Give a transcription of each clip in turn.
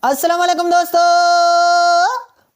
अस्सलाम वालेकुम दोस्तों,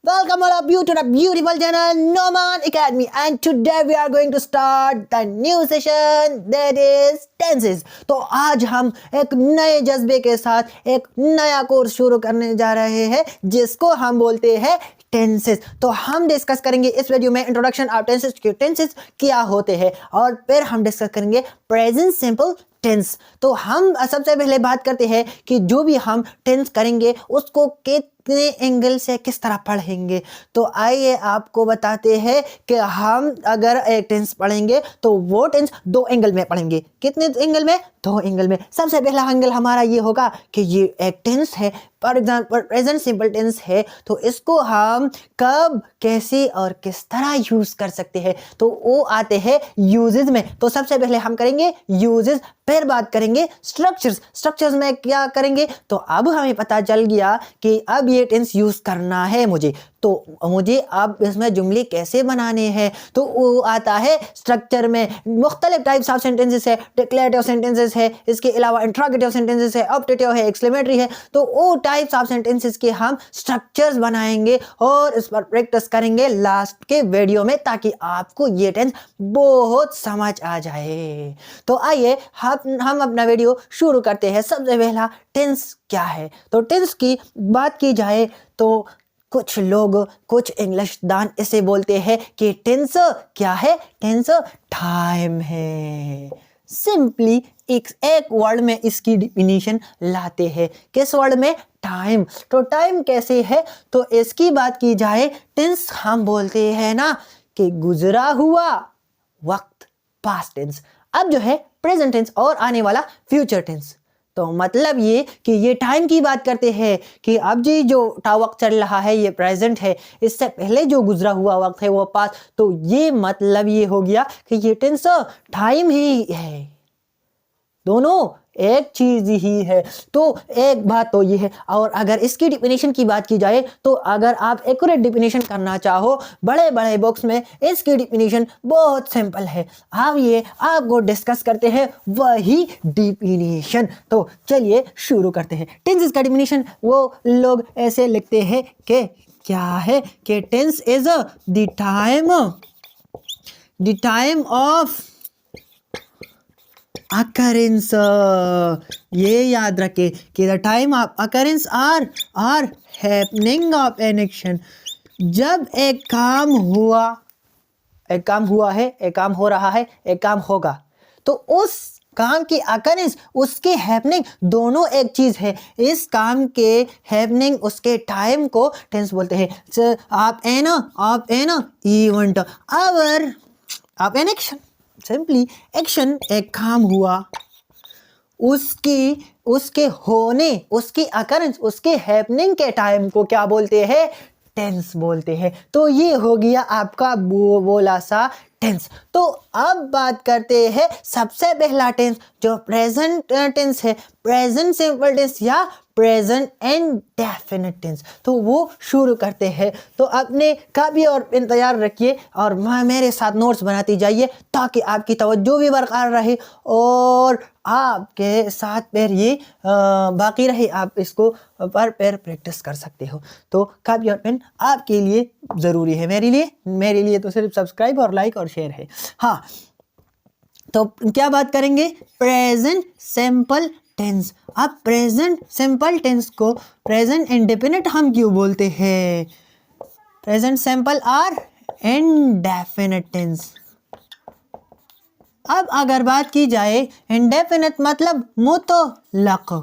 welcome all of you to the beautiful channel Noman Academy, and today we are going to start the new session that is tenses। तो आज हम एक नए जज्बे के साथ एक नया कोर्स शुरू करने जा रहे हैं जिसको हम बोलते हैं टेंसेस। तो हम डिस्कस करेंगे इस वीडियो में इंट्रोडक्शन ऑफ टेंसेस के टेंसेस क्या होते हैं और फिर हम डिस्कस करेंगे प्रेजेंट सिंपल टेंस। तो हम सबसे पहले बात करते हैं कि जो भी हम टेंस करेंगे उसको कितने एंगल से किस तरह पढ़ेंगे। तो आइए आपको बताते हैं कि हम अगर एक टेंस पढ़ेंगे तो वो टेंस दो एंगल में पढ़ेंगे। कितने एंगल में? दो एंगल में। सबसे पहला एंगल हमारा ये होगा कि ये एक टेंस है, for example present simple tense है, तो इसको हम कब कैसे और किस तरह यूज कर सकते हैं। तो वो आते हैं यूजेस में। तो सबसे पहले हम करेंगे यूजेस, फिर बात करेंगे स्ट्रक्चर्स में क्या करेंगे। तो अब हमें पता चल गया कि अब ये टेंस यूज करना है मुझे, तो मुझे अब इसमें जुमले कैसे बनाने हैं। तो वो आता है स्ट्रक्चर में। मुख्तलिफ टाइप्स ऑफ सेंटेंसेस है, डिक्लेरेटिव सेंटेंसेस है, इसके अलावा इंट्रोगेटिव सेंटेंसेस है, ऑप्टेटिव है, एक्सक्लेमेटरी है। तो वो टाइप्स ऑफ सेंटेंसेस के हम स्ट्रक्चर्स बनाएंगे और इस पर प्रैक्टिस करेंगे लास्ट के वीडियो में, ताकि आपको ये टेंस बहुत समझ आ जाए। तो आइए हम अपना वीडियो शुरू करते हैं। सबसे पहला टेंस क्या है। तो टेंस की बात की जाए तो कुछ लोग, कुछ इंग्लिश दान इसे बोलते हैं कि टेंस क्या है। टेंस टाइम है। सिंपली एक वर्ड में इसकी डिफिनीशन लाते हैं। किस वर्ड में? टाइम। तो टाइम कैसे है? तो इसकी बात की जाए, टेंस हम बोलते हैं ना कि गुजरा हुआ वक्त, पास्ट टेंस। अब जो है प्रेजेंट टेंस और आने वाला फ्यूचर टेंस। तो मतलब ये कि ये टाइम की बात करते हैं कि अब जी जो वक्त चल रहा है ये प्रेजेंट है, इससे पहले जो गुजरा हुआ वक्त है वो पास्ट। तो ये मतलब ये हो गया कि ये टेंस टाइम ही है, दोनों एक चीज ही है। तो एक बात तो ये है। और अगर इसकी डिफिनेशन की बात की जाए तो अगर आप एक्यूरेट डिफिनेशन करना चाहो बड़े बड़े बॉक्स में, इसकी डिफिनेशन बहुत सिंपल है। अब ये आपको डिस्कस करते हैं वही डिफिनेशन। तो चलिए शुरू करते हैं। टेंस का डिफिनेशन वो लोग ऐसे लिखते हैं कि क्या है कि tense is the time of occurrence. ये याद रखे कि the time of occurrence are happening of an action. जब एक काम हुआ है, एक काम हो रहा है, एक काम होगा, तो उस काम की अकरेंस, उसके हैपनिंग दोनों एक चीज है। इस काम के हैपनिंग, उसके टाइम को टेंस बोलते हैं। आप एन इवेंट, आवर आप एन एक्शन। सिंपली एक्शन, एक काम हुआ, उसके होने, उसकी अकरेंस, उसके हैपनिंग के टाइम को क्या बोलते हैं? टेंस बोलते हैं। तो ये हो गया आपका बोला सा टेंस। तो अब बात करते हैं सबसे पहला टेंस जो प्रेजेंट टेंस है, प्रेजेंट सिंपल टेंस या प्रेजेंट इंडेफिनिट टेंस। तो वो शुरू करते हैं। तो अपने कॉपी और पेन तैयार रखिए और मेरे साथ नोट्स बनाती जाइए, ताकि आपकी तवज्जो भी बरकरार रहे और आपके साथ फिर ये बाकी रहे, आप इसको पर पैर प्रैक्टिस कर सकते हो। तो कॉपी और पेन आपके लिए ज़रूरी है, मेरे लिए तो सिर्फ सब्सक्राइब और लाइक और शेयर है। हाँ, तो क्या बात करेंगे? Present simple tense. अब प्रेजेंट सिंपल टेंस को प्रेजेंट इंडेफिनिट हम क्यों बोलते हैं? प्रेजेंट सिंपल और इंडेफिनिट टेंस। अब अगर बात की जाए इंडेफिनिट मतलब मुतलक।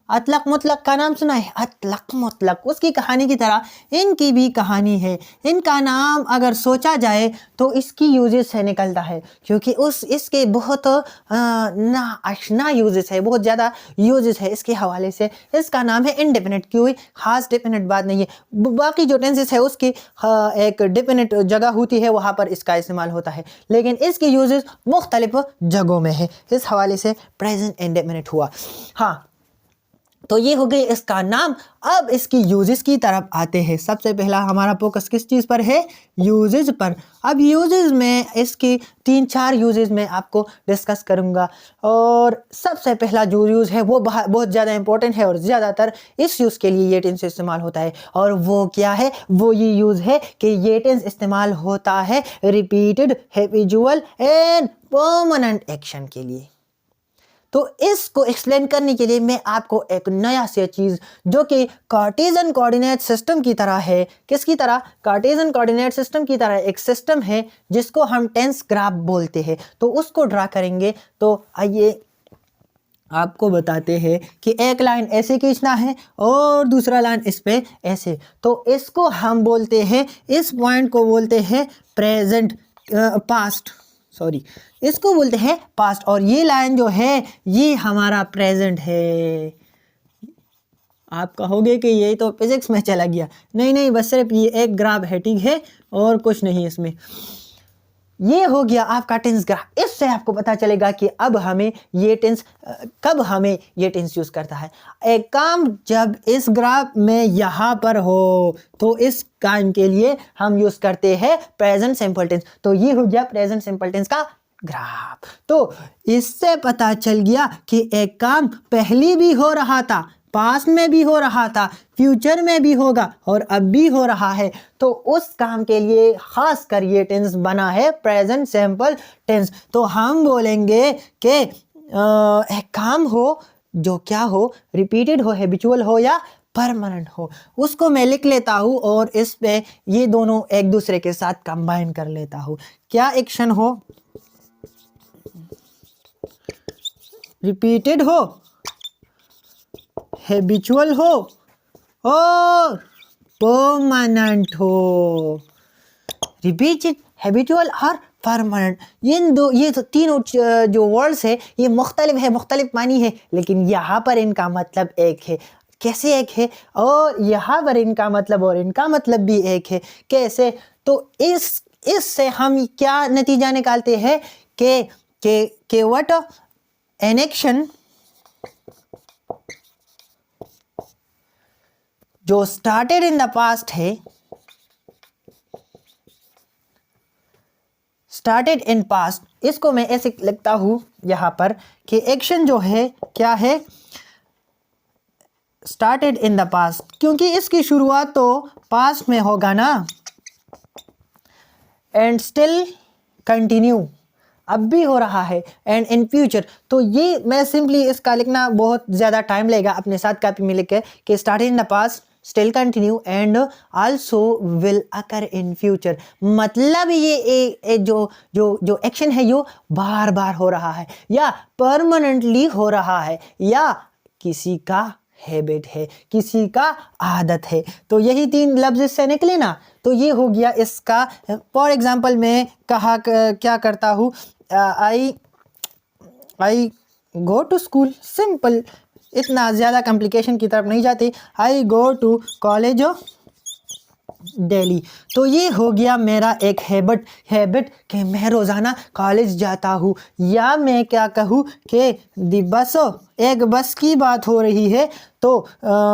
अतलक मुतलक का नाम सुना है? अतलक मुतलक, उसकी कहानी की तरह इनकी भी कहानी है। इनका नाम अगर सोचा जाए तो इसकी यूजेस से निकलता है, क्योंकि इसके बहुत ना आशना यूजेस है, बहुत ज़्यादा यूजेस है इसके हवाले से। इसका नाम है इंडेफिनिट। कोई ख़ास डेफिनेट बात नहीं है। बाकी जो टेंसेस है उसकी एक डेफिनेट जगह होती है, वहाँ पर इसका इस्तेमाल होता है, लेकिन इसकी यूजेस मुख्तलिफ जगहों में है। इस हवाले से प्रेजेंट इंडेफिनिट हुआ। हाँ, तो ये हो गई इसका नाम। अब इसकी यूजेस की तरफ आते हैं। सबसे पहला हमारा फोकस किस चीज़ पर है? यूजेस पर। अब यूजेस में इसकी 3-4 यूजेस में आपको डिस्कस करूँगा। और सबसे पहला जो यूज़ है वो बहुत ज़्यादा इंपॉर्टेंट है और ज़्यादातर इस यूज़ के लिए ये टेंस इस्तेमाल होता है। और वो क्या है? वो ये यूज़ है कि ये टेंस इस्तेमाल होता है repeated, habitual and permanent action के लिए। तो इसको एक्सप्लेन करने के लिए मैं आपको एक नया से चीज़ जो कि कार्टेशियन कोऑर्डिनेट सिस्टम की तरह है। किसकी तरह? कार्टेशियन कोऑर्डिनेट सिस्टम की तरह एक सिस्टम है जिसको हम टेंस ग्राफ बोलते हैं। तो उसको ड्रा करेंगे। तो आइए आपको बताते हैं कि एक लाइन ऐसे खींचना है और दूसरा लाइन इस पे ऐसे। तो इसको हम बोलते हैं, इस पॉइंट को बोलते हैं इसको बोलते हैं पास्ट। और ये लाइन जो है ये हमारा प्रेजेंट है। आप कहोगे कि ये तो फिजिक्स में चला गया। नहीं, बस सिर्फ ये एक ग्राफ है, ठीक है, और कुछ नहीं इसमें। ये हो गया आपका टेंस ग्राफ। इससे आपको पता चलेगा कि अब हमें ये टेंस कब हमें ये टेंस यूज करता है। एक काम जब इस ग्राफ में यहाँ पर हो तो इस काम के लिए हम यूज करते हैं प्रेजेंट सिंपल टेंस। तो ये हो गया प्रेजेंट सिंपल टेंस का ग्राफ। तो इससे पता चल गया कि एक काम पहले भी हो रहा था, पास्ट में भी हो रहा था, फ्यूचर में भी होगा और अब भी हो रहा है। तो उस काम के लिए खास कर ये टेंस बना है प्रेजेंट सिंपल टेंस। तो हम बोलेंगे कि एक काम हो जो क्या हो, रिपीटेड हो, हैबिचुअल हो या परमानेंट हो। उसको मैं लिख लेता हूँ और इस पे ये दोनों एक दूसरे के साथ कंबाइन कर लेता हूँ। क्या एक्शन हो? रिपीटेड हो, हैबिचुअल हो और परमानेंट हो। रिपीटेड, हैबिचुअल और परमानेंट, ये तीनों जो वर्ड्स है ये मुख्तलिफ मानी है, लेकिन यहाँ पर इनका मतलब एक है। कैसे एक है? और यहाँ पर इनका मतलब और इनका मतलब भी एक है। कैसे? तो इससे हम क्या नतीजा निकालते हैं कि व्हाट एन एक्शन जो स्टार्टेड इन द पास्ट है, स्टार्टेड इन पास्ट, इसको मैं ऐसे लिखता हूं यहां पर कि एक्शन जो है क्या है? स्टार्टेड इन द पास्ट, क्योंकि इसकी शुरुआत तो पास्ट में होगा ना। एंड स्टिल कंटिन्यू, अब भी हो रहा है। एंड इन फ्यूचर, तो ये मैं सिंपली इसका लिखना बहुत ज़्यादा टाइम लेगा। अपने साथ कॉपी में लिख के कि started in the past, still continue and also will occur in future. मतलब ये जो एक्शन है यो बार बार हो रहा है या परमानेंटली हो रहा है या किसी का हैबिट है, किसी का आदत है। तो यही 3 लफ्ज इससे निकले ना। तो ये हो गया इसका। फॉर एग्जाम्पल मैं क्या करता हूँ, आई गो टू स्कूल, सिंपल, इतना ज़्यादा कॉम्प्लिकेशन की तरफ नहीं जाती। आई गो टू कॉलेज डेली। तो ये हो गया मेरा एक हैबिट कि मैं रोज़ाना कॉलेज जाता हूँ। या मैं क्या कहूँ कि एक बस की बात हो रही है तो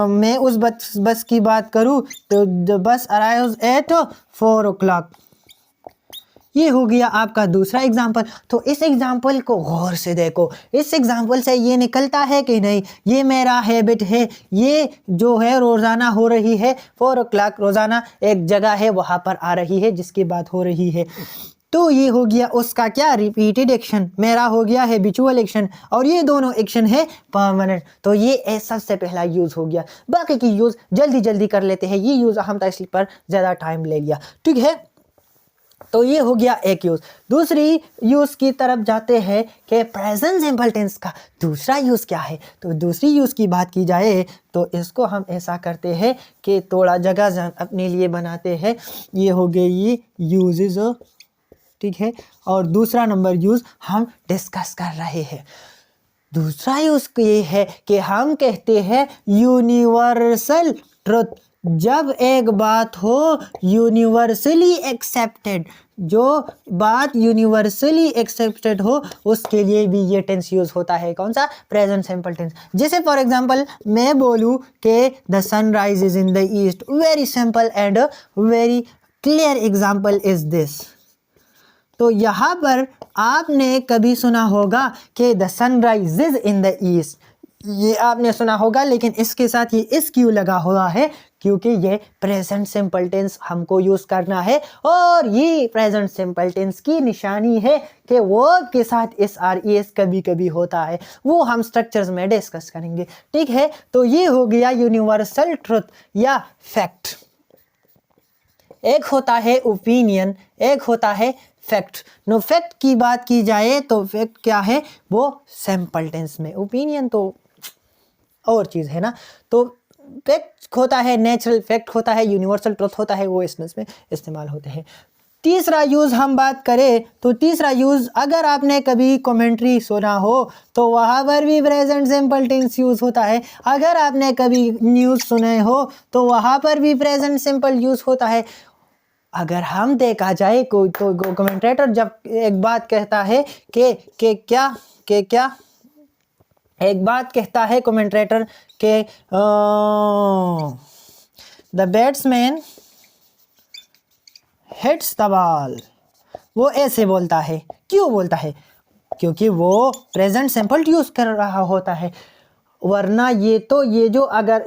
मैं उस बस की बात करूँ तो the bus arrives eight 4 o'clock। ये हो गया आपका दूसरा एग्जाम्पल। तो इस एग्जाम्पल को गौर से देखो। इस एग्जाम्पल से ये निकलता है कि नहीं, ये मेरा हैबिट है, ये जो है रोज़ाना हो रही है। 4 o'clock रोज़ाना एक जगह है वहाँ पर आ रही है जिसकी बात हो रही है। तो ये हो गया उसका क्या? Repeated action. मेरा हो गया हैबिचुअल एक्शन और ये दोनों एक्शन है परमानेंट। तो ये सबसे पहला यूज़ हो गया। बाकी की यूज़ जल्दी कर लेते हैं। ये यूज़ हम इस पर ज़्यादा टाइम ले लिया, ठीक है। तो ये हो गया एक यूज़। दूसरी यूज़ की तरफ जाते हैं कि प्रेजेंट सिंपल टेंस का दूसरा यूज़ क्या है। तो दूसरी यूज़ की बात की जाए तो इसको हम ऐसा करते हैं कि थोड़ा जगह अपने लिए बनाते हैं। ये हो गई ये यूजेस, ठीक है। और दूसरा नंबर यूज़ हम डिस्कस कर रहे हैं। दूसरा यूज़ ये है कि हम कहते हैं यूनिवर्सल ट्रुथ, जब एक बात हो यूनिवर्सली एक्सेप्टेड, जो बात यूनिवर्सली एक्सेप्टेड हो उसके लिए भी ये टेंस यूज होता है। कौन सा? Present simple tense. जैसे फॉर एग्जांपल मैं बोलूँ कि the sunrise is in the east, very simple and very clear example is this. तो यहाँ पर आपने कभी सुना होगा कि the sunrise is in the east, ये आपने सुना होगा, लेकिन इसके साथ ये इस क्यों लगा हुआ है? क्योंकि ये प्रेजेंट सिंपल टेंस हमको यूज करना है, और ये प्रेजेंट सिंपल टेंस की निशानी है कि वर्ब के साथ एस आर ई एस कभी कभी होता है। वो हम स्ट्रक्चर्स में डिस्कस करेंगे, ठीक है। तो ये हो गया यूनिवर्सल ट्रुथ या फैक्ट। एक होता है ओपिनियन, एक होता है फैक्ट। नो फैक्ट की बात की जाए तो फैक्ट क्या है? वो सिंपल टेंस में, ओपिनियन तो और चीज़ है ना। तो फैक्ट होता है नेचुरल, फैक्ट होता है यूनिवर्सल, ट्रुथ होता है वो इस में इस्तेमाल होते हैं। तीसरा यूज़ हम बात करें तो तीसरा यूज़, अगर आपने कभी कमेंट्री सुना हो तो वहाँ पर भी प्रेजेंट सिंपल टेंस यूज़ होता है। अगर आपने कभी न्यूज़ सुने हो तो वहाँ पर भी प्रेजेंट सिंपल यूज़ होता है। अगर हम देखा जाए कोई तो कमेंटेटर जब एक बात कहता है कि क्या एक बात कहता है कमेंटेटर के the batsman hits the ball, वो ऐसे बोलता है। क्यों बोलता है? क्योंकि वो प्रेजेंट सिंपल यूज कर रहा होता है। वरना ये जो अगर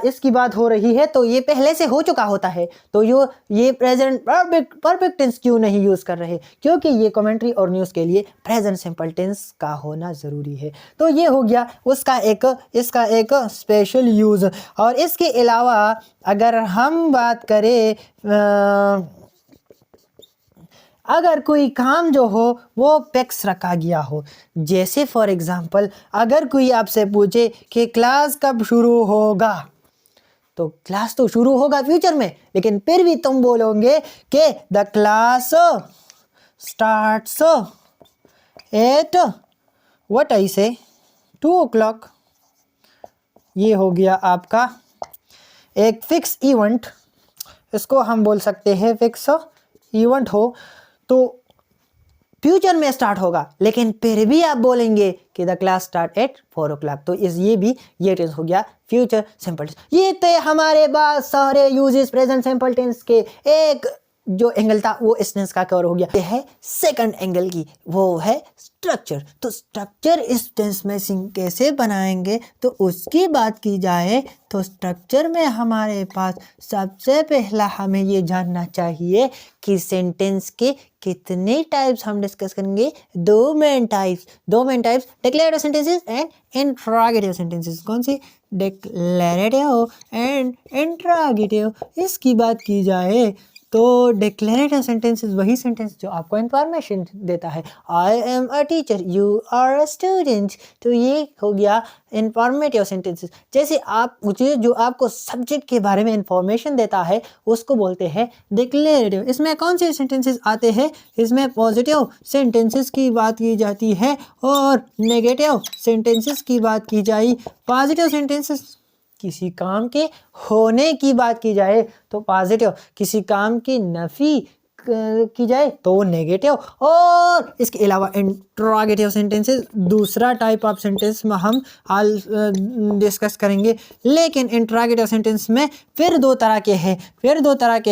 इसकी बात हो रही है तो ये पहले से हो चुका होता है, तो ये प्रेजेंट परफेक्ट टेंस क्यों नहीं यूज कर रहे? क्योंकि ये कमेंट्री और न्यूज़ के लिए प्रेजेंट सिंपल टेंस का होना ज़रूरी है। तो ये हो गया इसका एक स्पेशल यूज़। और इसके अलावा अगर हम बात करें, अगर कोई काम जो हो वो फिक्स रखा गया हो, जैसे फॉर एग्जांपल अगर कोई आपसे पूछे कि क्लास कब शुरू होगा, तो क्लास तो शुरू होगा फ्यूचर में, लेकिन फिर भी तुम बोलोगे कि the class starts at what I से 2 o'clock। ये हो गया आपका एक फिक्स इवेंट, इसको हम बोल सकते हैं फिक्स इवेंट हो तो फ्यूचर में स्टार्ट होगा, लेकिन फिर भी आप बोलेंगे कि the class start at 4 o'clock। तो ये टेंस हो गया फ्यूचर सिंपल टेंस। ये थे हमारे पास सारे यूजेस प्रेजेंट सिंपल टेंस के। एक जो एंगल था वो इस टेंस का कवर हो गया। ये है सेकंड एंगल की, वो है स्ट्रक्चर। तो स्ट्रक्चर इस टेंस में कैसे बनाएंगे तो उसकी बात की जाए तो स्ट्रक्चर में हमारे पास सबसे पहला हमें ये जानना चाहिए कि सेंटेंस के कितने टाइप्स हम डिस्कस करेंगे। दो main types declarative sentences and interrogative sentences. कौन सी? Declarative and interrogative. इसकी बात की जाए तो डिक्लेरेटिव सेंटेंसेस वही सेंटेंस जो आपको इंफॉर्मेशन देता है। I am a teacher, you are a student. तो ये हो गया इंफॉर्मेटिव सेंटेंसेस। जैसे आप मुझे जो आपको सब्जेक्ट के बारे में इंफॉर्मेशन देता है उसको बोलते हैं डिक्लेरेटिव। इसमें कौन से सेंटेंसेस आते हैं? इसमें पॉजिटिव सेंटेंसेस की बात की जाती है और नेगेटिव सेंटेंसेस की बात की जाए। पॉजिटिव सेंटेंसेस किसी काम के होने की बात की जाए तो पॉजिटिव, किसी काम की नफी की जाए तो नेगेटिव। और इसके अलावा इंट्रोगेटिव सेंटेंसेस दूसरा टाइप ऑफ सेंटेंस में हम डिस्कस करेंगे। लेकिन इंट्रोगेटिव सेंटेंस में फिर दो तरह के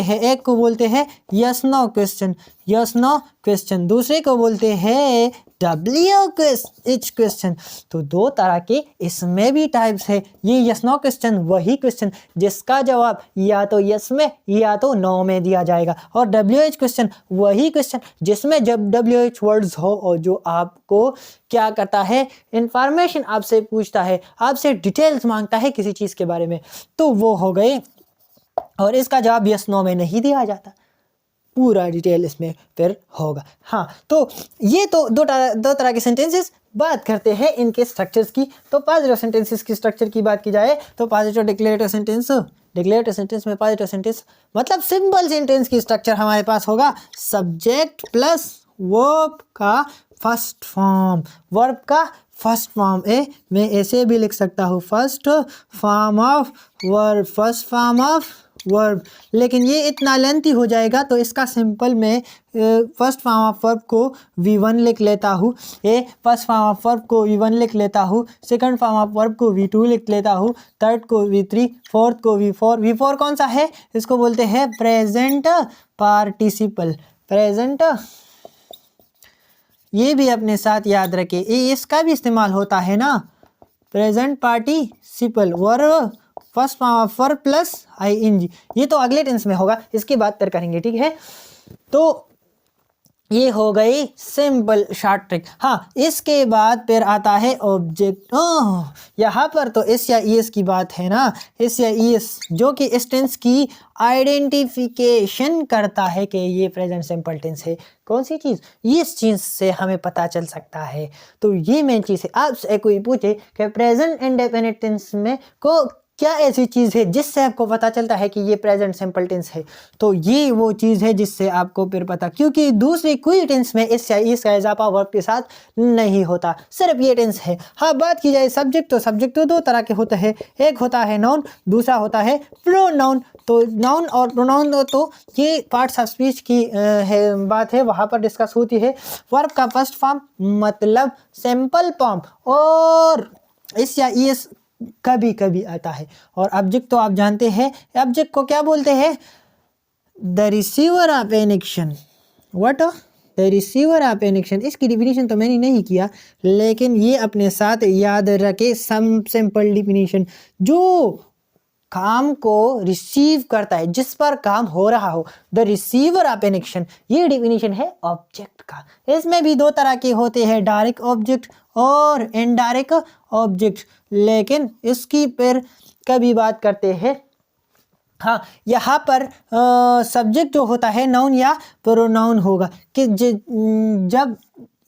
हैं। एक को बोलते हैं यस नो क्वेश्चन, दूसरे को बोलते हैं WH क्वेश्चन। तो दो तरह के इसमें भी टाइप्स है। ये यस नो क्वेश्चन वही क्वेश्चन जिसका जवाब या तो यस में या तो नो में दिया जाएगा, और WH क्वेश्चन वही क्वेश्चन जिसमें जब WH वर्ड्स हो और जो आपको क्या करता है, इंफॉर्मेशन आपसे पूछता है, आपसे डिटेल्स मांगता है किसी चीज़ के बारे में, तो वो हो गए। और इसका जवाब यस नो में नहीं दिया जाता, पूरा डिटेल इसमें फिर होगा। हाँ, तो ये तो दो तरह के सेंटेंसेस। बात करते हैं इनके स्ट्रक्चर्स की। तो पॉजिटिव सेंटेंसेस की स्ट्रक्चर की बात की जाए तो पॉजिटिव डिक्लेरेटिव सेंटेंस में पॉजिटिव सेंटेंस मतलब सिंपल सेंटेंस की स्ट्रक्चर हमारे पास होगा सब्जेक्ट प्लस वर्ब का फर्स्ट फर्स्ट फॉर्म ए, मैं ऐसे भी लिख सकता हूँ first form of verb, first form of verb, लेकिन ये इतना लेंथी हो जाएगा तो इसका सिंपल मैं फर्स्ट फॉर्म ऑफ वर्ब को V1 लिख लेता हूँ, ये फर्स्ट फॉर्म ऑफ वर्ब को V1 लिख लेता हूँ, सेकंड फॉर्म ऑफ वर्ब को V2 लिख लेता हूँ, थर्ड को V3, फोर्थ को V4। V4 कौन सा है? इसको बोलते हैं प्रेजेंट पार्टिसिपल, प्रेजेंट। ये भी अपने साथ याद रखें, ये इसका भी इस्तेमाल होता है ना, present participle verb first form of verb plus ING। ये तो अगले टेंस में होगा, इसकी बात कर करेंगे, ठीक है। तो ये हो गई सिंपल शॉर्ट ट्रिक। हाँ, इसके बाद फिर आता है ऑब्जेक्ट। यहाँ पर तो एस या ईएस की बात है ना, एस या ईएस जो कि इस टेंस की आइडेंटिफिकेशन करता है कि ये प्रेजेंट सिंपल टेंस है। कौन सी चीज़? इस चीज़ से हमें पता चल सकता है। तो ये मेन चीज़ है। आपसे कोई पूछे कि प्रेजेंट इंडेफिनिट टेंस में को क्या ऐसी चीज़ है जिससे आपको पता चलता है कि ये प्रेजेंट सिंपल टेंस है, तो ये वो चीज़ है जिससे आपको फिर पता, क्योंकि दूसरी कोई टेंस में इस या इस का इजाफा वर्ब के साथ नहीं होता, सिर्फ ये टेंस है। हाँ, बात की जाए सब्जेक्ट, तो सब्जेक्ट तो दो तरह के होते हैं, एक होता है नाउन, दूसरा होता है प्रोनाउन। तो नाउन और प्रोनाउन तो ये पार्ट्स ऑफ स्पीच की बात है, वहाँ पर डिस्कस होती है। वर्ब का फर्स्ट फॉर्म मतलब सिंपल फॉर्म, और इस या इस कभी कभी आता है। और ऑब्जेक्ट तो आप जानते हैं, ऑब्जेक्ट को क्या बोलते हैं? The receiver of an action. What? The receiver of an action. इसकी डिफिनीशन तो मैंने नहीं किया, लेकिन ये अपने साथ याद रखे, सम सिंपल डिफिनीशन, जो काम को रिसीव करता है, जिस पर काम हो रहा हो, the receiver of an action, ये डिफिनीशन है ऑब्जेक्ट का। इसमें भी दो तरह के होते हैं, डायरेक्ट ऑब्जेक्ट और इनडायरेक्ट ऑब्जेक्ट, लेकिन इसकी फिर कभी बात करते हैं। हाँ, यहाँ पर सब्जेक्ट जो होता है नाउन या प्रोनाउन होगा, कि जब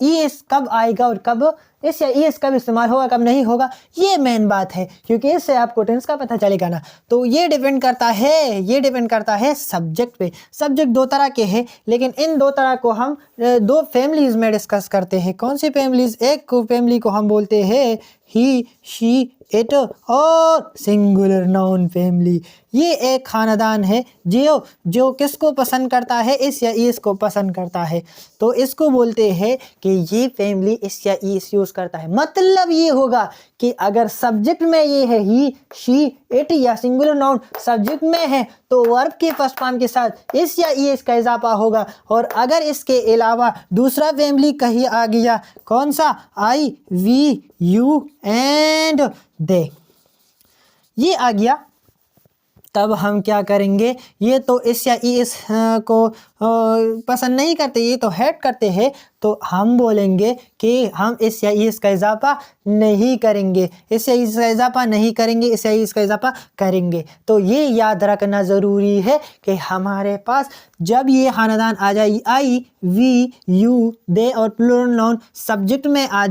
ईएस कब आएगा और कब इस या ईएस कब इस्तेमाल होगा, कब नहीं होगा, ये मेन बात है, क्योंकि इससे आपको टेंस का पता चलेगा ना। तो ये डिपेंड करता है सब्जेक्ट पे। सब्जेक्ट दो तरह के हैं, लेकिन इन दो तरह को हम दो फैमिलीज में डिस्कस करते हैं। कौन सी फैमिलीज? एक फैमिली को हम बोलते हैं ही, शी, इट, और सिंगुलर नाउन फैमिली। ये एक खानदान है जो किसको पसंद करता है? इस या इस को पसंद करता है, तो इसको बोलते हैं कि ये फैमिली इस या इस यूज करता है। मतलब ये होगा कि अगर सब्जेक्ट में ये है ही, शी, इट या सिंगुलर नाउन सब्जेक्ट में है, तो वर्ब के फर्स्ट फॉर्म के साथ इस या इस का इजाफा होगा। और अगर इसके अलावा दूसरा फैमिली कहीं आ गया, कौन सा? आई, वी, यू एंड दे, ये आ गया, तब हम क्या करेंगे? ये तो इस या इस को पसंद नहीं करते, ये तो हेट करते हैं, तो हम बोलेंगे कि हम इस या इस का इजाफा नहीं करेंगे, इस या इस का इजाफा नहीं करेंगे, इस या इस का इजाफा करेंगे। तो ये याद रखना ज़रूरी है कि हमारे पास जब ये खानदान आ जाए, आई, वी, यू, दे और प्लूरल नाउन सब्जेक्ट में आ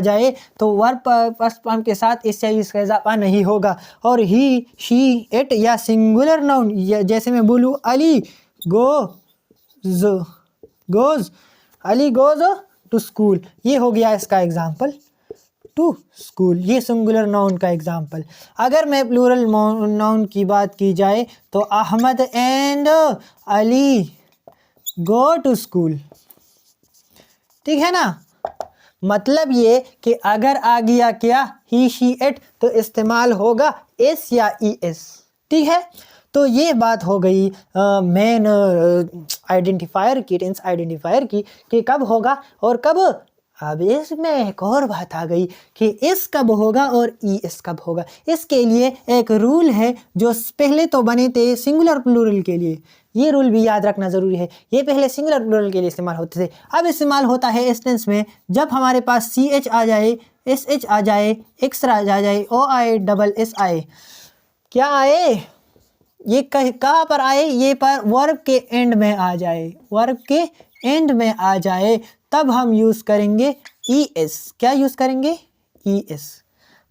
जाए, तो वर्ब फर्स्ट फॉर्म के साथ इस या इस का इजाफा नहीं होगा। और ही, शी, इट या सिंगुलर नाउन, जैसे मैं बोलूँ Ali goes Ali goes to school, ये हो गया इसका एग्जाम्पल, टू स्कूल, ये सिंगुलर नाउन का एग्जाम्पल। अगर मैं प्लूरल नाउन की बात की जाए, तो Ahmad and Ali go to school, ठीक है ना। मतलब ये कि अगर आ गया क्या? ही, शी, इट, तो इस्तेमाल होगा एस या ई एस, ठीक है। तो ये बात हो गई मेन आइडेंटिफायर की, टेंस आइडेंटिफायर की, कि कब होगा और कब। अब इसमें एक और बात आ गई कि इस कब होगा और ई एस कब होगा। इसके लिए एक रूल है जो पहले तो बने थे सिंगुलर प्लूरल के लिए, ये रूल भी याद रखना ज़रूरी है। ये पहले सिंगुलर प्लूरल के लिए इस्तेमाल होते थे, अब इस्तेमाल होता है इस टेंस में जब हमारे पास सी एच आ जाए, एस एच आ जाए, एक्स्ट्रा आ जाए, ओ आई डबल एस आए। क्या आए? ये कहाँ पर आए? ये पर वर्ब के एंड में आ जाए, वर्ब के एंड में आ जाए, तब हम यूज़ करेंगे ई एस। क्या यूज़ करेंगे? E S.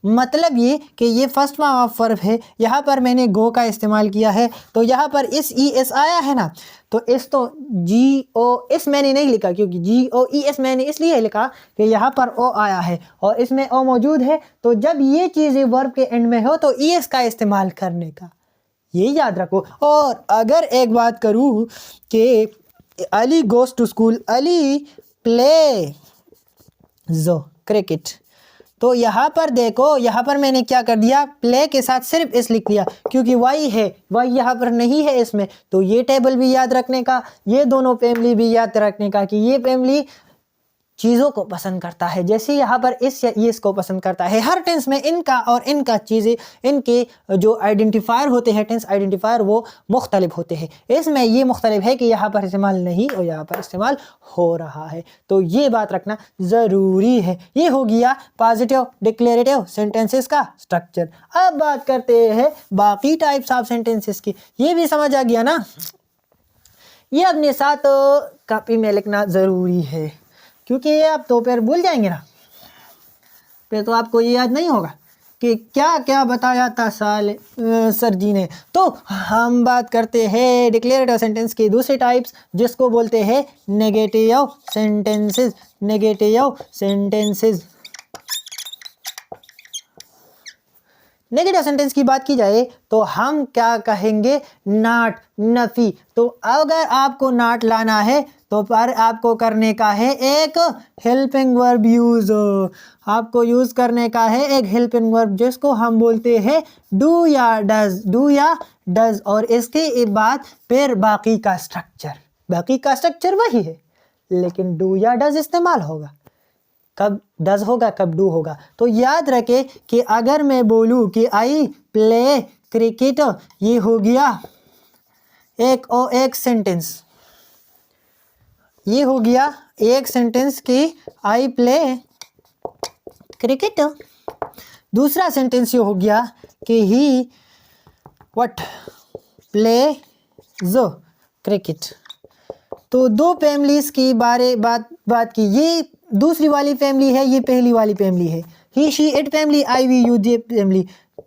मतलब ये कि ये फर्स्ट फॉर्म ऑफ वर्ब है, यहाँ पर मैंने गो का इस्तेमाल किया है, तो यहाँ पर इस ई एस आया है ना, तो इस तो जी ओ एस मैंने नहीं लिखा, क्योंकि जी ओ ई एस मैंने इसलिए लिखा कि यहाँ पर ओ आया है और इसमें ओ मौजूद है, तो जब ये चीज़ें वर्ब के एंड में हो तो ई एस का इस्तेमाल करने का, ये याद रखो। और अगर एक बात करूँ कि Ali goes to school, Ali play जो क्रिकेट, तो यहाँ पर देखो, यहाँ पर मैंने क्या कर दिया, प्ले के साथ सिर्फ इस लिख दिया, क्योंकि वाई है, वाई यहाँ पर नहीं है इसमें, तो ये टेबल भी याद रखने का, ये दोनों फैमिली भी याद रखने का कि ये फैमिली चीज़ों को पसंद करता है, जैसे यहाँ पर इस या इसको पसंद करता है। हर टेंस में इनका और इनका चीज़ें, इनके जो आइडेंटिफायर होते हैं, टेंस आइडेंटिफायर, वो मुख्तलिफ होते हैं। इसमें ये मुख्तलिफ है कि यहाँ पर इस्तेमाल नहीं और यहाँ पर इस्तेमाल हो रहा है, तो ये बात रखना ज़रूरी है। ये हो गया पॉजिटिव डिक्लेरेटिव सेंटेंसेस का स्ट्रक्चर। अब बात करते हैं बाकी टाइप्स ऑफ सेंटेंसेस की। ये भी समझ आ गया ना, ये अपने साथ कॉपी में लिखना ज़रूरी है, क्योंकि ये आप तो फिर भूल जाएंगे ना, फिर तो आपको ये याद नहीं होगा कि क्या क्या बताया था सर जी ने। तो हम बात करते हैं डिक्लेरेटिव सेंटेंस की दूसरी टाइप्स, जिसको बोलते हैं negative sentences. Negative sentences, negative sentence की बात की जाए तो हम क्या कहेंगे, नॉट, नफी। तो अगर आपको नॉट लाना है तो पर आपको करने का है एक हेल्पिंग वर्ब यूज, आपको यूज करने का है एक हेल्पिंग वर्ब, जिसको हम बोलते हैं डू या डज, डू या डज। और इसके बाद फिर बाकी का स्ट्रक्चर, बाकी का स्ट्रक्चर वही है, लेकिन डू या डज इस्तेमाल होगा, कब डज होगा कब डू होगा। तो याद रखे कि अगर मैं बोलूँ कि आई प्ले क्रिकेट, ये हो गया एक सेंटेंस, ये हो गया एक सेंटेंस कि आई प्ले क्रिकेट। दूसरा सेंटेंस ये हो गया कि ही व्हाट प्लेज क्रिकेट। तो दो फैमिलीज की बात की, ये दूसरी वाली फैमिली है, ये पहली वाली फैमिली है, he she it family, I we you they family.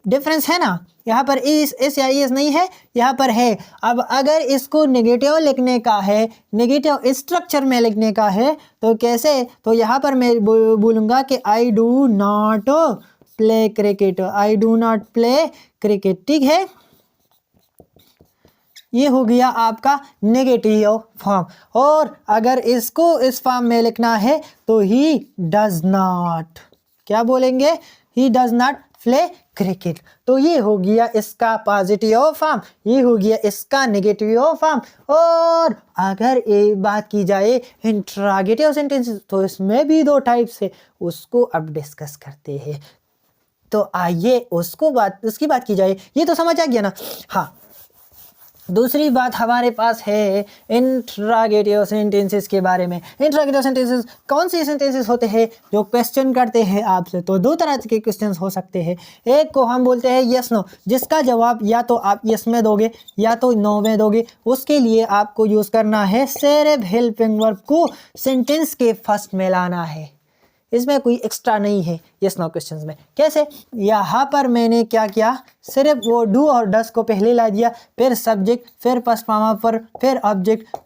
Difference है ना, यहाँ पर इस या इस नहीं है, यहाँ पर है। अब अगर इसको नेगेटिव लिखने का है, नेगेटिव स्ट्रक्चर में लिखने का है, तो कैसे, तो यहाँ पर मैं बोलूँगा कि I do not play cricket, I do not play cricket, ठीक है। ये हो गया आपका नेगेटिव फॉर्म। और अगर इसको इस फॉर्म में लिखना है तो ही डज नॉट, क्या बोलेंगे, he does not play cricket. तो ये हो गया इसका पॉजिटिव फॉर्म, ये हो गया इसका नेगेटिव फॉर्म। और अगर एक बात की जाए इंट्रोगेटिव सेंटेंसेस, तो इसमें भी दो टाइप्स है, उसको अब डिस्कस करते हैं। तो आइए उसकी बात की जाए। ये तो समझ आ गया ना। हाँ, दूसरी बात हमारे पास है इंट्रोगेटिव सेंटेंसेस के बारे में। इंट्रोगेटिव सेंटेंसेस कौन से सेंटेंसेस होते हैं जो क्वेश्चन करते हैं आपसे। तो दो तरह के क्वेश्चन हो सकते हैं, एक को हम बोलते हैं यस नो, जिसका जवाब या तो आप यस में दोगे या तो नो में दोगे। उसके लिए आपको यूज़ करना है सिर्फ हेल्पिंग वर्ब को सेंटेंस के फर्स्ट में लाना है, इसमें कोई एक्स्ट्रा नहीं है यस नो क्वेश्चंस में। कैसे, यहाँ पर मैंने क्या किया, सिर्फ वो डू और डस को पहले ला दिया, फिर सब्जेक्ट, फिर फर्स्ट फॉर्म ऑफ वर्ब, फिर ऑब्जेक्ट,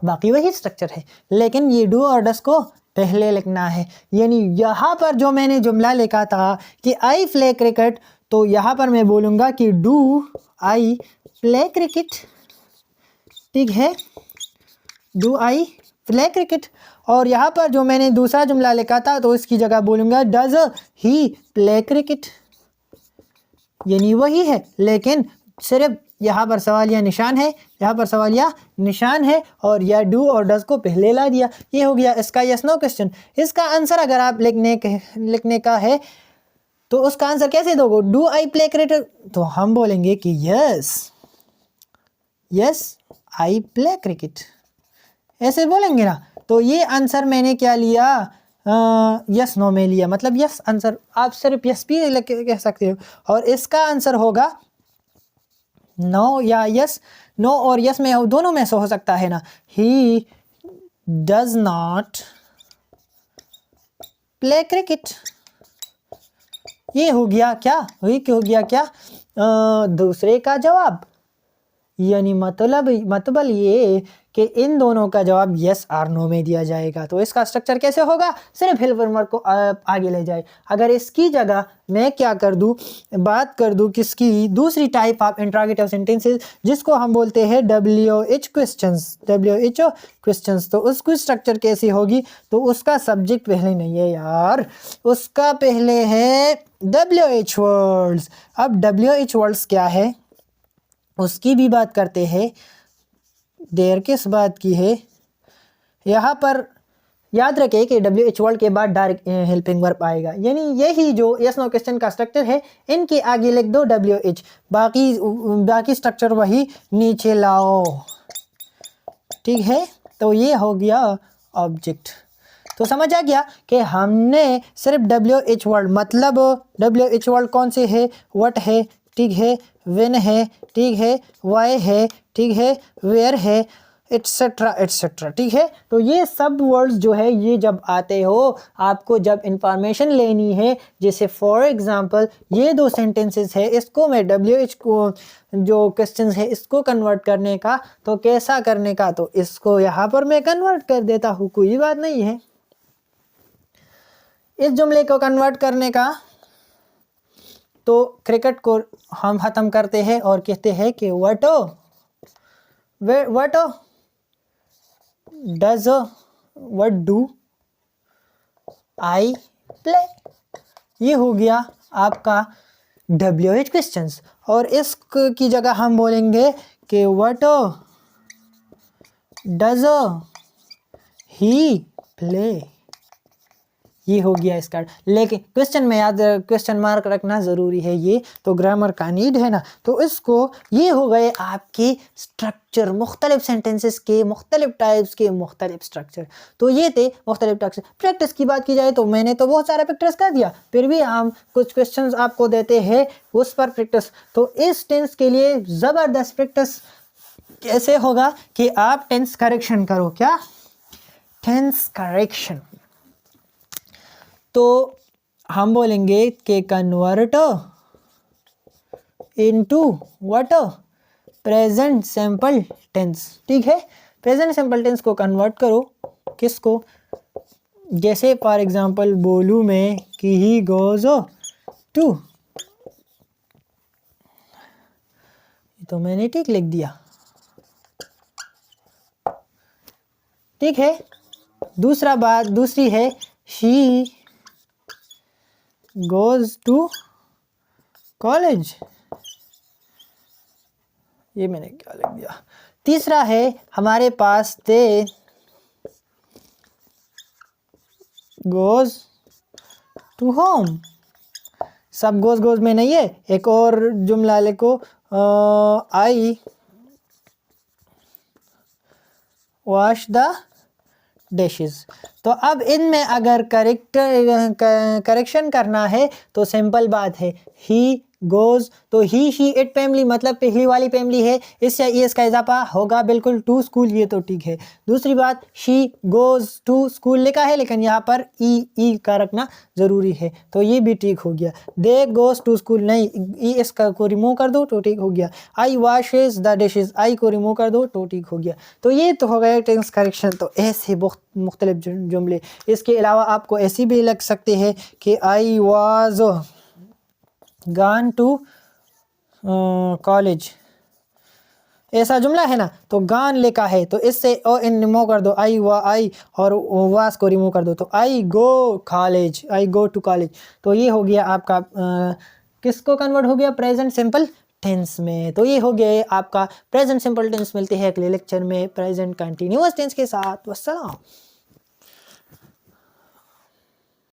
बाकी वही स्ट्रक्चर है, लेकिन ये डू और डस को पहले लिखना है। यानी यहाँ पर जो मैंने जुमला लिखा था कि आई प्ले क्रिकेट, तो यहाँ पर मैं बोलूँगा कि डू आई प्ले क्रिकेट, ठीक है, डू आई प्ले क्रिकेट। और यहाँ पर जो मैंने दूसरा जुमला लिखा था तो इसकी जगह बोलूँगा डज ही प्ले क्रिकेट, यानी वही है, लेकिन सिर्फ यहाँ पर सवालिया निशान है, यहाँ पर सवालिया निशान है, और यह डू और डज को पहले ला दिया। ये हो गया इसका यस नो क्वेश्चन। इसका आंसर अगर आप लिखने का है तो उसका आंसर कैसे दोगे, डू आई प्ले क्रिकेट, तो हम बोलेंगे कि यस आई प्ले क्रिकेट, ऐसे बोलेंगे ना। तो ये आंसर मैंने क्या लिया, यस नो में लिया, मतलब यस आंसर, आप सिर्फ यस भी कह सकते हो, और इसका आंसर होगा नो या यस। नो और यस में दोनों में से हो सकता है ना। He does not play cricket, ये हो गया क्या, हो गया क्या दूसरे का जवाब, यानी मतलब ये कि इन दोनों का जवाब यस और नो में दिया जाएगा। तो इसका स्ट्रक्चर कैसे होगा, सिर्फ हेल्पर वर्ब को आगे ले जाए। अगर इसकी जगह मैं क्या कर दूं, बात कर दूं किसकी, दूसरी टाइप ऑफ इंट्रोगेटिव सेंटेंसेस जिसको हम बोलते हैं WH क्वेश्चंस, WHO क्वेश्चंस। तो उसकी स्ट्रक्चर कैसी होगी, तो उसका सब्जेक्ट पहले नहीं है यार, उसका पहले है WH वर्ड्स। अब WH वर्ड्स क्या है उसकी भी बात करते हैं। देर किस बात की है, यहाँ पर याद रखें कि WH वर्ड के बाद डायरेक्ट हेल्पिंग वर्ब आएगा, यानी यही जो यस नो क्वेश्चन का स्ट्रक्चर है इनके आगे लिख दो WH, बाकी स्ट्रक्चर वही नीचे लाओ, ठीक है। तो ये हो गया ऑब्जेक्ट। तो समझ आ गया कि हमने सिर्फ WH वर्ड, मतलब WH वर्ड कौन से है, व्हाट है, ठीक है, व्हेन है, ठीक है, व्हाई है, ठीक है, वेयर है, एटसेट्रा एटसेट्रा, ठीक है। तो ये सब वर्ड्स जो है ये जब आते हो आपको जब इंफॉर्मेशन लेनी है, जैसे फॉर एग्जांपल ये दो सेंटेंसेस है, इसको मैं WH को जो क्वेश्चंस है इसको कन्वर्ट करने का, तो कैसा करने का, तो इसको यहाँ पर मैं कन्वर्ट कर देता हूँ, कोई बात नहीं है। इस जुमले को कन्वर्ट करने का तो क्रिकेट को हम ख़त्म करते हैं और कहते हैं कि व्हाट डू आई प्ले। ये हो गया आपका WH क्वेश्चंस, और इस की जगह हम बोलेंगे कि व्हाट डज ही प्ले। ये हो गया इसका, लेकिन क्वेश्चन में याद क्वेश्चन मार्क रखना ज़रूरी है, ये तो ग्रामर का नीड है ना। तो इसको ये हो गए आपके स्ट्रक्चर, मुख्तलिफ सेंटेंसेस के मुख्तलिफ टाइप्स के मुख्तलिफ स्ट्रक्चर। तो ये थे मुख्तलिफ टाइप्स। प्रैक्टिस की बात की जाए तो मैंने तो बहुत सारा प्रैक्टिस कर दिया, फिर भी हम कुछ क्वेश्चंस आपको देते हैं उस पर प्रैक्टिस। तो इस टेंस के लिए ज़बरदस्त प्रैक्टिस कैसे होगा कि आप टेंस करेक्शन करो। क्या, टेंस करेक्शन। तो हम बोलेंगे कि convert into what, present simple tense, ठीक है। प्रेजेंट सिंपल टेंस को कन्वर्ट करो, किसको, जैसे फॉर एग्जांपल बोलूँ मैं कि ही गोज टू, तो मैंने ठीक लिख दिया, ठीक है। दूसरी है शी गोज टू कॉलेज, ये मैंने क्या लिख दिया। तीसरा है हमारे पास दे गोज टू होम। सब गोज में नहीं है, एक और जुमला लिखो, आई वॉश द डिशेस। तो अब इनमें अगर करेक्शन करना है तो सिंपल बात है, ही गोज, तो ही शी इट फैमिली मतलब पहली वाली फैमिली है, इससे ईएस का इजाफा होगा बिल्कुल टू स्कूल, ये तो ठीक है। दूसरी बात, शी गोज टू स्कूल लिखा है लेकिन यहाँ पर ई का रखना ज़रूरी है, तो ये भी ठीक हो गया। दे गोज टू स्कूल नहीं, ईएस को रिमूव कर दो तो ठीक हो गया। आई वॉशेस द डिशेस, आई को रिमूव कर दो तो ठीक हो गया। तो ये तो हो गया टेंस करेक्शन। तो ऐसे मुख्तलिफ जुमले, इसके अलावा आपको ऐसी भी लग सकते हैं कि I was gone to college, ऐसा जुमला है ना, तो गॉन लिखा है तो इससे ओ इन रिमूव कर दो, आई और वास को रिमूव कर दो, तो I go college, I go to college. तो ये हो गया आपका किसको कन्वर्ट हो गया, प्रेजेंट सिंपल टेंस में। तो ये हो गया आपका प्रेजेंट सिंपल टेंस। मिलते हैं अगले लेक्चर में प्रेजेंट कंटिन्यूअस टेंस के साथ। वस्सलाम।